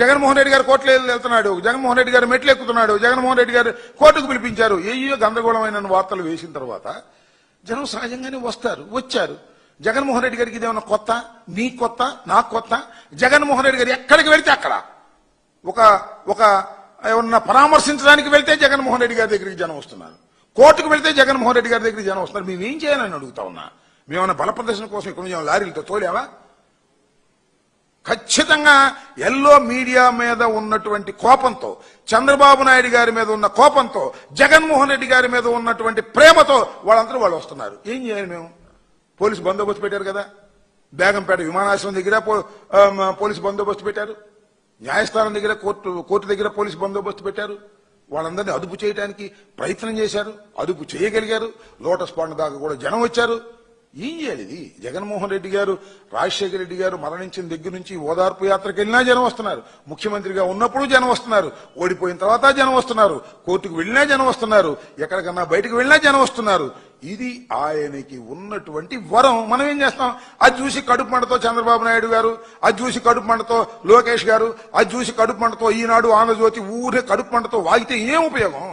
జగన్మోహన్ రెడ్డి గారు కోర్టులో వెళ్తున్నాడు, జగన్మోహన్ రెడ్డి గారు మెట్లు ఎక్కుతున్నాడు, జగన్మోహన్ రెడ్డి గారు కోర్టుకు పిలిపించారు. ఏయో గందరగోళమైన వార్తలు వేసిన తర్వాత జనం సహజంగానే వచ్చారు. జగన్మోహన్ రెడ్డి గారికి ఇదేమన్నా కొత్త? నీ కొత్త, నాకు కొత్త? జగన్మోహన్ రెడ్డి గారు ఎక్కడికి వెళ్తే అక్కడ ఒక ఏమన్నా పరామర్శించడానికి వెళ్తే జగన్మోహన్ రెడ్డి గారి దగ్గరికి జనం వస్తున్నారు, కోర్టుకు వెళ్తే జగన్మోహన్ రెడ్డి గారి దగ్గరికి జనం వస్తున్నారు. మేమేం చేయాలని అడుగుతా ఉన్నా. మేమన్నా బల ప్రదర్శన కోసం ఇక్కడ నుంచి లారీలతో తోలేవా? ఖచ్చితంగా ఎల్లో మీడియా మీద ఉన్నటువంటి కోపంతో, చంద్రబాబు నాయుడు గారి మీద ఉన్న కోపంతో, జగన్మోహన్ రెడ్డి గారి మీద ఉన్నటువంటి ప్రేమతో వాళ్ళందరూ వాళ్ళు వస్తున్నారు. ఏం చేయాలి మేము? పోలీసు బందోబస్తు పెట్టారు కదా, బేగంపేట విమానాశ్రయం దగ్గర పోలీసు బందోబస్తు పెట్టారు, న్యాయస్థానం దగ్గర కోర్టు దగ్గర పోలీసు బందోబస్తు పెట్టారు. వాళ్ళందరినీ అదుపు చేయడానికి ప్రయత్నం చేశారు, అదుపు చేయగలిగారు. లోటస్ పాండ్ దాకా కూడా జనం వచ్చారు. ఏం చేయాలి ఇది? జగన్మోహన్ రెడ్డి గారు, రాజశేఖర రెడ్డి గారు మరణించిన దగ్గర నుంచి ఓదార్పు యాత్రకు వెళ్ళినా జనం వస్తున్నారు, ముఖ్యమంత్రిగా ఉన్నప్పుడు జనం వస్తున్నారు, ఓడిపోయిన తర్వాత జనం వస్తున్నారు, కోర్టుకు వెళ్ళినా జనం వస్తున్నారు, ఎక్కడికన్నా బయటకు వెళ్ళినా జనం వస్తున్నారు. ఇది ఆయనకి ఉన్నటువంటి వరం. మనం ఏం చేస్తాం? అది చూసి కడుపు మంటతో చంద్రబాబు నాయుడు గారు, అది చూసి కడుపు మంటతో లోకేష్ గారు, అది చూసి కడుపు మంటతో ఈనాడు, ఆంధ్రజ్యోతి ఊరే కడుపు మంటతో వాగితే ఏం ఉపయోగం?